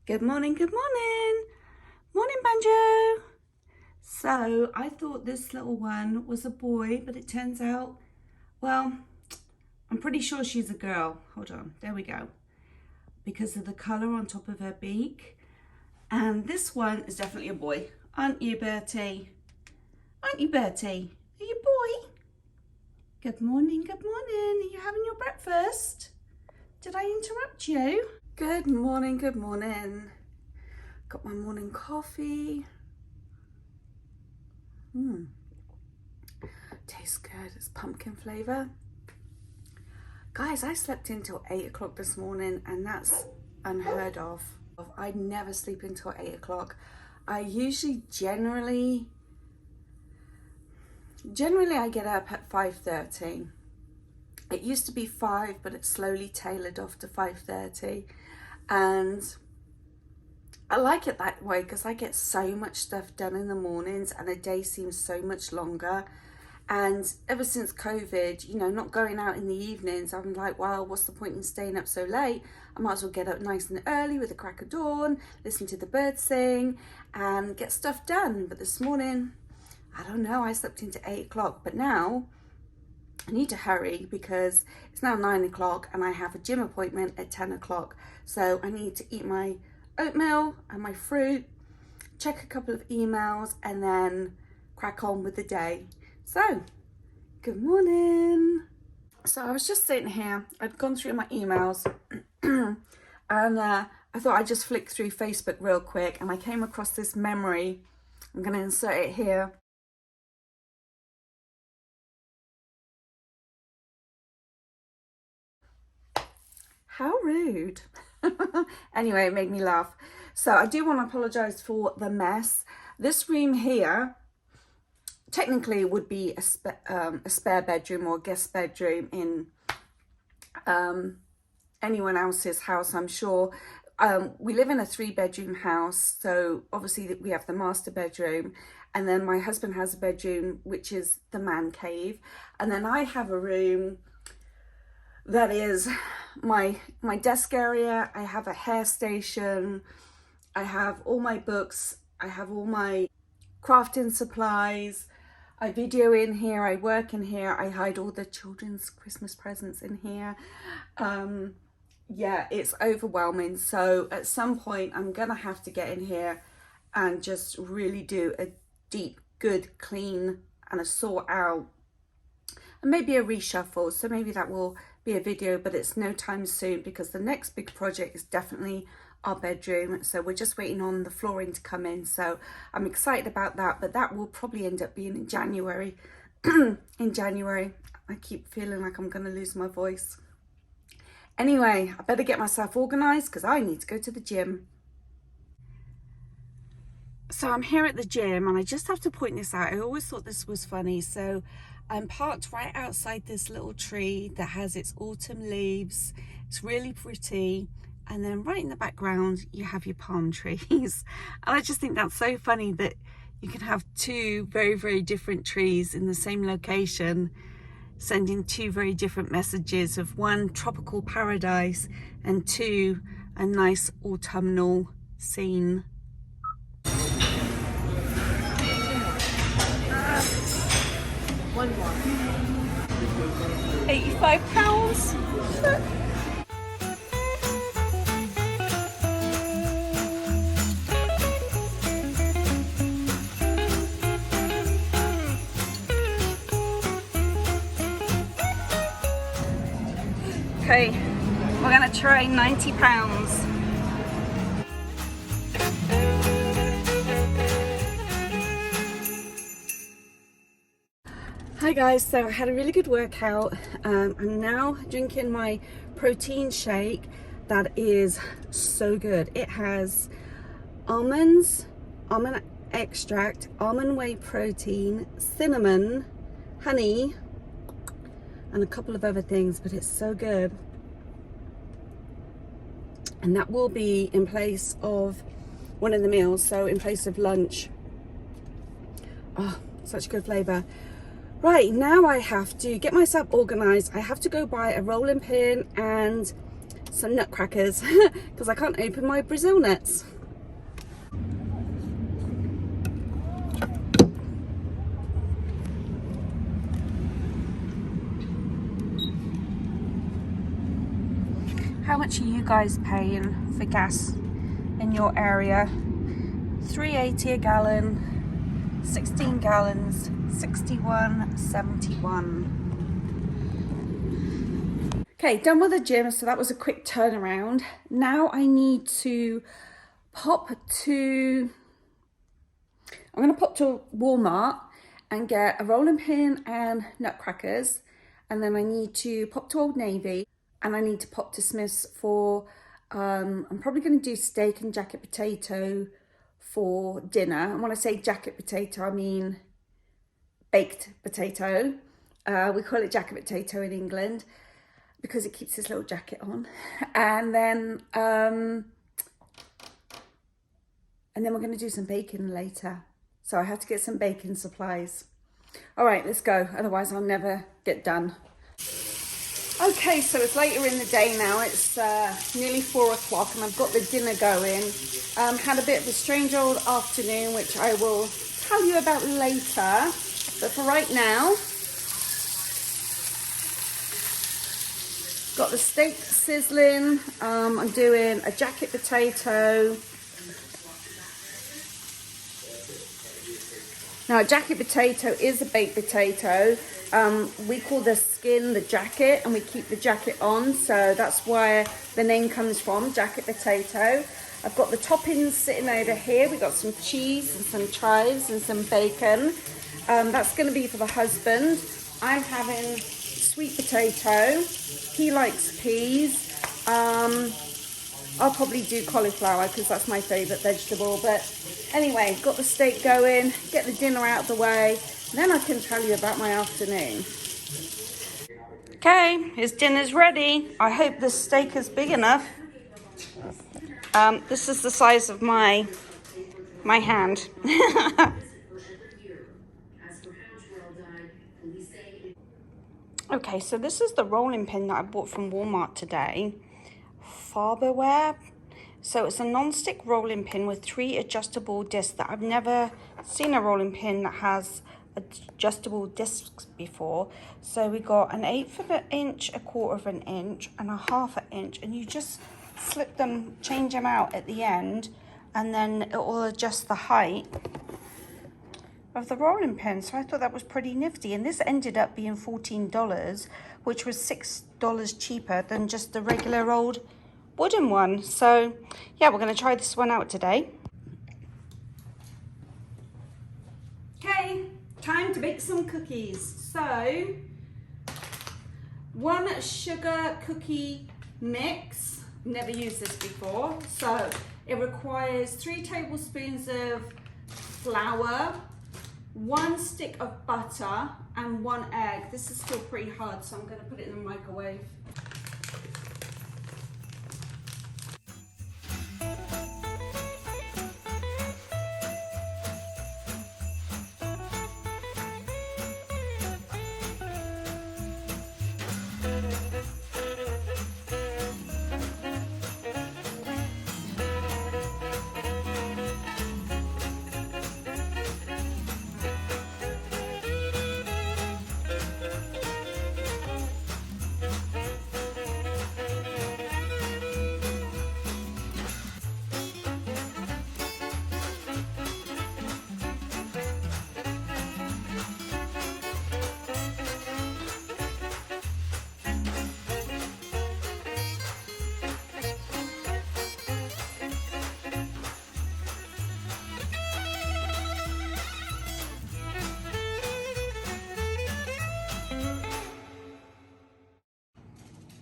Good morning, good morning. Morning, Banjo. So I thought this little one was a boy, but it turns out, well, I'm pretty sure she's a girl. Hold on, there we go. Because of the colour on top of her beak. And this one is definitely a boy. Aren't you, Bertie? Aren't you, Bertie? Are you a boy? Good morning, good morning. Are you having your breakfast? Did I interrupt you? Good morning, good morning. Got my morning coffee. Tastes good. It's pumpkin flavour. Guys, I slept until 8 o'clock this morning, and that's unheard of. I never sleep until 8 o'clock. I usually generally I get up at 5:30. It used to be 5, but it slowly tailored off to 5:30, and I like it that way because I get so much stuff done in the mornings and the day seems so much longer. And ever since COVID, you know, not going out in the evenings, I'm like, well, what's the point in staying up so late? I might as well get up nice and early with the crack of dawn, listen to the birds sing and get stuff done. But this morning, I don't know, I slept into 8 o'clock, but now I need to hurry because it's now 9 o'clock and I have a gym appointment at 10 o'clock. So I need to eat my oatmeal and my fruit, check a couple of emails and then crack on with the day. So, good morning. So I was just sitting here, I'd gone through my emails and I thought I'd just flick through Facebook real quick and I came across this memory. I'm going to insert it here. How rude. Anyway, it made me laugh. So I do want to apologize for the mess. This room here technically would be a spare bedroom or a guest bedroom in anyone else's house, I'm sure. We live in a 3-bedroom house, so obviously we have the master bedroom, and then my husband has a bedroom which is the man cave, and then I have a room that is my desk area. I have a hair station, I have all my books, I have all my crafting supplies, I video in here, I work in here, I hide all the children's Christmas presents in here. Yeah, it's overwhelming. So at some point I'm gonna have to get in here and just really do a deep, good clean and a sort out and maybe a reshuffle. So maybe that will be a video, but it's no time soon because the next big project is definitely our bedroom. So we're just waiting on the flooring to come in. So I'm excited about that, but that will probably end up being in January. In January. I keep feeling like I'm going to lose my voice. Anyway, I better get myself organized because I need to go to the gym. So I'm here at the gym and I just have to point this out. I always thought this was funny. So I'm parked right outside this little tree that has its autumn leaves. It's really pretty. And then right in the background, you have your palm trees. And I just think that's so funny that you can have two very, very different trees in the same location, sending two very different messages of one, tropical paradise, and two, a nice autumnal scene. One more. £85. Okay, we're gonna try £90. Hi guys, so I had a really good workout. I'm now drinking my protein shake that is so good. It has almonds, almond extract, almond whey protein, cinnamon, honey, and a couple of other things, but it's so good. And that will be in place of one of the meals, so in place of lunch. Oh, such good flavor. Right, now I have to get myself organized. I have to go buy a rolling pin and some nutcrackers because I can't open my Brazil nuts. How much are you guys paying for gas in your area? $3.80 a gallon, 16 gallons, $61.71. Okay, done with the gym, so that was a quick turnaround. Now I need to pop to Walmart and get a rolling pin and nutcrackers, and then I need to pop to Old Navy, and I need to pop to Smith's for I'm probably going to do steak and jacket potato for dinner. And when I say jacket potato, I mean baked potato. We call it jacket potato in England because it keeps this little jacket on. And then we're going to do some bacon later. So I have to get some bacon supplies. All right, let's go. Otherwise I'll never get done. Okay, so it's later in the day now. It's nearly 4 o'clock and I've got the dinner going. Had a bit of a strange old afternoon, which I will tell you about later. But for right now, got the steak sizzling. I'm doing a jacket potato. Now, a jacket potato is a baked potato. We call the skin the jacket, and we keep the jacket on, so that's where the name comes from, jacket potato. I've got the toppings sitting over here. We've got some cheese and some chives and some bacon. That's going to be for the husband. I'm having sweet potato. He likes peas. I'll probably do cauliflower because that's my favourite vegetable. But anyway, got the steak going, get the dinner out of the way, then I can tell you about my afternoon. Okay, his dinner's ready. I hope this steak is big enough. This is the size of my hand. Okay, so this is the rolling pin that I bought from Walmart today. Farberware. So it's a non-stick rolling pin with 3 adjustable discs. That I've never seen a rolling pin that has adjustable discs before. So we got an 1/8 of an inch, 1/4 of an inch, and a 1/2 inch, and you just slip them, change them out at the end, and then it will adjust the height of the rolling pin. So I thought that was pretty nifty, and this ended up being $14, which was $6 cheaper than just the regular old wooden one. So yeah, we're going to try this one out today. Okay, time to bake some cookies. So 1 sugar cookie mix. Never used this before. So it requires 3 tablespoons of flour, 1 stick of butter, and 1 egg. This is still pretty hard, so I'm going to put it in the microwave.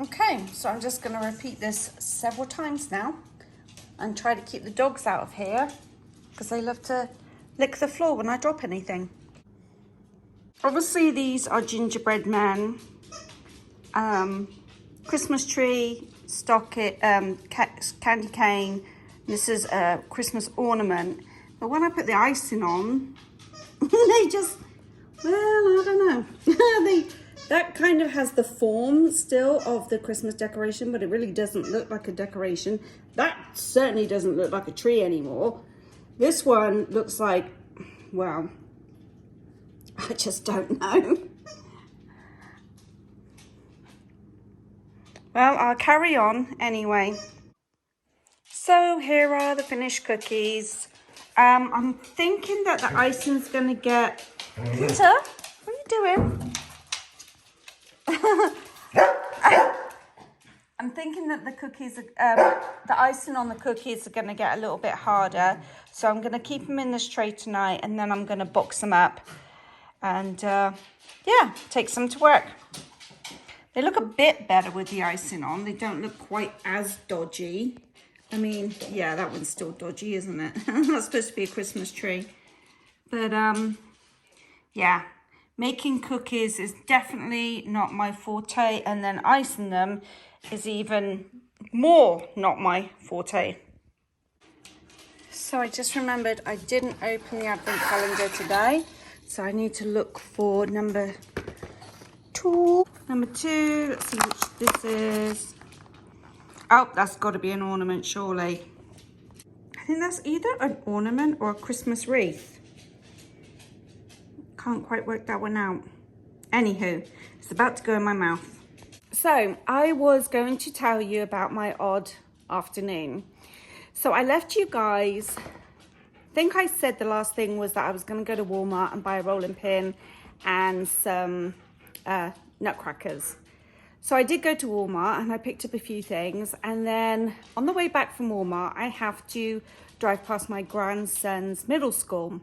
Okay, so I'm just going to repeat this several times now and try to keep the dogs out of here because they love to lick the floor when I drop anything. Obviously these are gingerbread men, Christmas tree, candy cane. This is a Christmas ornament. But when I put the icing on, they just, well, I don't know. That kind of has the form still of the Christmas decoration, but it really doesn't look like a decoration. That certainly doesn't look like a tree anymore. This one looks like, well, I just don't know. Well, I'll carry on anyway. So here are the finished cookies. I'm thinking that the icing's gonna get... Peter, what are you doing? I'm thinking that the cookies, the icing on the cookies are gonna get a little bit harder. So I'm gonna keep them in this tray tonight, and then I'm gonna box them up and yeah, take some to work. They look a bit better with the icing on. They don't look quite as dodgy. I mean, yeah, that one's still dodgy, isn't it? That's supposed to be a Christmas tree. But yeah, making cookies is definitely not my forte, and then icing them is even more not my forte. So I just remembered I didn't open the advent calendar today, so I need to look for number two. Number two, let's see which this is. Oh, that's got to be an ornament, surely. I think that's either an ornament or a Christmas wreath. Can't quite work that one out. Anywho, it's about to go in my mouth. So, I was going to tell you about my odd afternoon. So, I left you guys... I think I said the last thing was that I was going to go to Walmart and buy a rolling pin and some nutcrackers. So I did go to Walmart and I picked up a few things, and then on the way back from Walmart I have to drive past my grandson's middle school,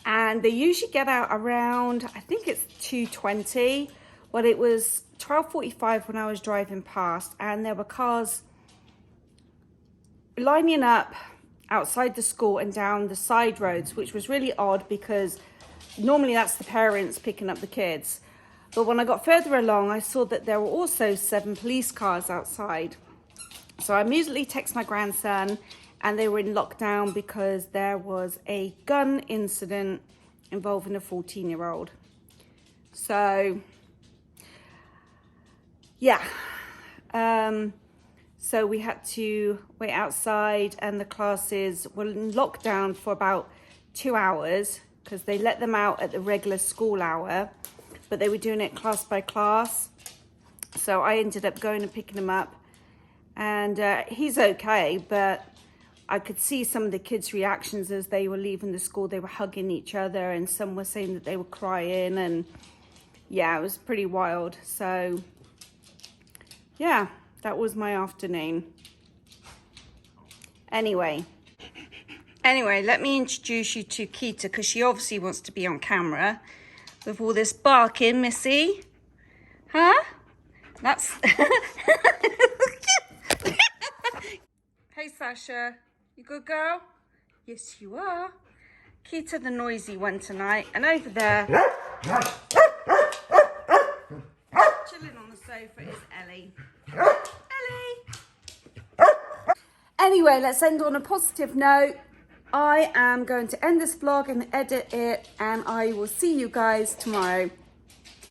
and they usually get out around, I think it's 2:20, but it was 12:45 when I was driving past, and there were cars lining up outside the school and down the side roads, which was really odd because normally that's the parents picking up the kids. But when I got further along, I saw that there were also 7 police cars outside. So I immediately texted my grandson, and they were in lockdown because there was a gun incident involving a 14-year-old. So, yeah. So we had to wait outside, and the classes were in lockdown for about 2 hours because they let them out at the regular school hour, but they were doing it class by class. So I ended up going and picking him up, and he's okay, but I could see some of the kids' reactions as they were leaving the school. They were hugging each other, and some were saying that they were crying, and yeah, it was pretty wild. So yeah, that was my afternoon. Anyway, let me introduce you to Keita, because she obviously wants to be on camera. With all this barking, Missy. Huh? That's... Hey, Sasha. You good girl? Yes, you are. Keita, the noisy one tonight. And over there, chilling on the sofa, is Ellie. Ellie! Anyway, let's end on a positive note. I am going to end this vlog and edit it, and I will see you guys tomorrow.